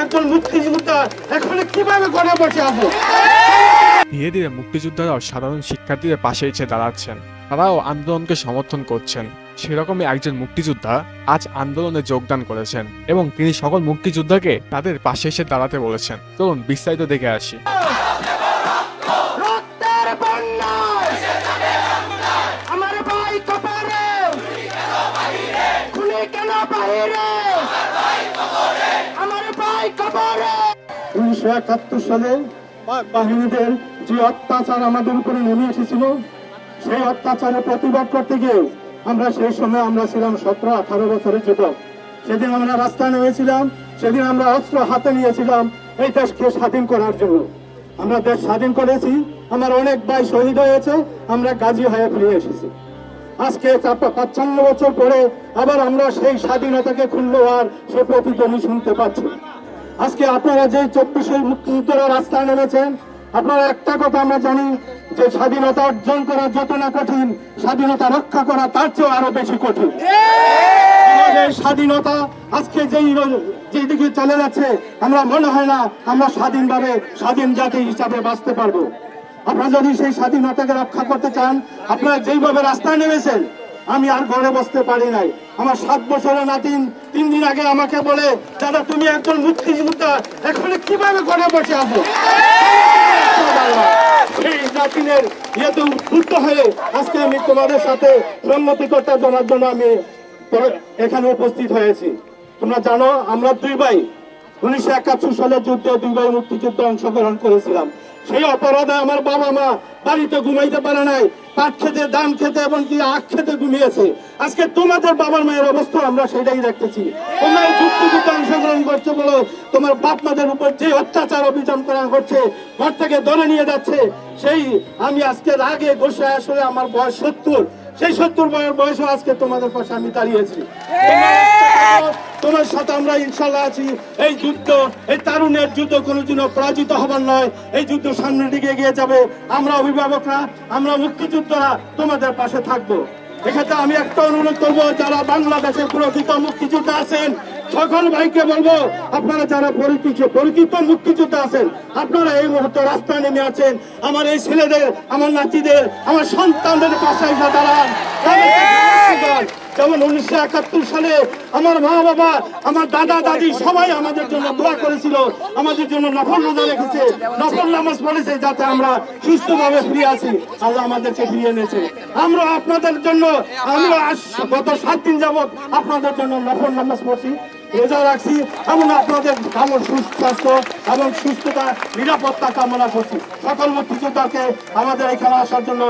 একজন মুক্তিযোদ্ধা এখানে কিভাবে ঘরে বসে আছো? ধীরে ধীরে মুক্তিযোদ্ধারাও সাধারণ শিক্ষার্থীদের পাশে এসে দাঁড়াচ্ছেন, তারাও আন্দোলনকে সমর্থন করছেন। সেরকমই একজন মুক্তিযোদ্ধা আজ আন্দোলনে যোগদান করেছেন এবং তিনি সকল মুক্তিযোদ্ধাকে তাদের পাশে এসে দাঁড়াতে বলেছেন। চলুন বিস্তারিত দেখে আসি। রক্তের বন্যায় আমার ভাই কপারে, খুনি কেন বাহিরে, আমার ভাই কপারে। 1971 সালে পাক বাহিনীদের যে অত্যাচার আমাদের উপরে নেমে এসেছিল, সেই অত্যাচারের প্রতিবাদ করতে গিয়ে আমরা সেই সময় আমরা ছিলাম 17-18 বছরের যুবক। সেদিন আমরা রাস্তায় নেমেছিলাম, সেদিন আমরা অস্ত্র হাতে নিয়েছিলাম এই দেশকে স্বাধীন করার জন্য। আমরা দেশ স্বাধীন করেছি, আমার অনেক ভাই শহীদ হয়েছে, আমরা গাজী হয়ে ফিরে এসেছি। আজকে 55 বছর পরে আবার আমরা সেই স্বাধীনতাকে খুললো আর সে প্রতিধ্বনি শুনতে পাচ্ছি। আজকে আপনারা যে 24 মুক্তিযোদ্ধারা রাস্তায় নেমেছেন, আপনারা একটা কথা আমরা জানি যে স্বাধীনতা অর্জন করা যত না কঠিন, স্বাধীনতা রক্ষা করা তার চেয়ে আরো বেশি কঠিন। আমাদের স্বাধীনতা আজকে যেই দিকে চলে যাচ্ছে, আমরা মনে হয় না আমরা স্বাধীনভাবে স্বাধীন জাতি হিসাবে বাঁচতে পারবো। আপনারা যদি সেই স্বাধীনতাকে রক্ষা করতে চান, আপনারা যেইভাবে রাস্তায় নেমেছেন, আমি আর ঘরে বসতে পারি নাই। আমার 7 বছরের নাতিন 3 দিন আগে আমাকে বলে, দাদা তুমি একজন মুক্তিযোদ্ধা এখানে কিভাবে ঘরে বসে আছো? সেই নাতিনের ইয়েতে উদ্বুদ্ধ হয়ে আজকে আমি তোমাদের সাথে সম্মতি করতে জানার জন্য আমি এখানে উপস্থিত হয়েছি। তোমরা জানো আমরা 2 ভাই 1971 সালের যুদ্ধে 2 ভাই মুক্তিযুদ্ধে অংশগ্রহণ করেছিলাম। সেই অপরাধে আমার বাবা মা বাড়িতে ঘুমাইতে পারে নাই, পাট খেতে, ধান খেতে এবং কি আখ খেতে ঘুমিয়েছে। আজকে তোমাদের বাবার মায়ের অবস্থা আমরা সেটাই দেখতেছি। তোমরা এই যুদ্ধে অংশগ্রহণ করছো বলো, তোমার বাপ মাদের উপর যে অত্যাচার অভিযান করা হচ্ছে, ঘর থেকে ধরে নিয়ে যাচ্ছে, সেই আমি আজকে রাগে বসে আসলে আমার বয়স 70, সেই 70 বয়সও আজকে তোমাদের পাশে আমি দাঁড়িয়েছি। তোমার সাথে আমরা ইনশাল্লাহ আছি। এই যুদ্ধ, এই তারুণের যুদ্ধ কোনোদিন পরাজিত হবার নয়, এই যুদ্ধ সামনের দিকে এগিয়ে যাবে। আমরা অভিভাবকরা, আমরা মুক্তিযোদ্ধারা তোমাদের পাশে থাকবো। এক্ষেত্রে আমি একটা অনুরোধ করবো, যারা বাংলাদেশের প্রকৃত মুক্তিযোদ্ধা আছেন সকল ভাইকে বলবো, আপনারা যারা পরিচিত মুক্তিযোদ্ধা আছেন, আপনারা এই মুহূর্তে রাস্তায় নেমে আছেন, আমার এই ছেলেদের, আমার নাতিদের, আমার সন্তানদের পাশে এসে দাঁড়ান। যেমন 1971 সালে আমার মা বাবা, আমার দাদা দাদি সবাই আমাদের জন্য দোয়া করেছিল, আমাদের জন্য নফল রোজা রেখেছে, নফল নামাজ পড়েছে, যাতে আমরা সুস্থভাবে ফিরে আসি। আল্লাহ আমাদেরকে ফিরিয়ে এনেছে। আমরা আপনাদের জন্য, আমরা গত 7 দিন যাবৎ আপনাদের জন্য নফল নামাজ পড়ছি, রোজা রাখছি এবং আপনাদের সুস্বাস্থ্য এবং সুস্থতা, নিরাপত্তা কামনা করছি। সকল মুক্তিযোদ্ধাকে আমাদের এখানে আসার জন্য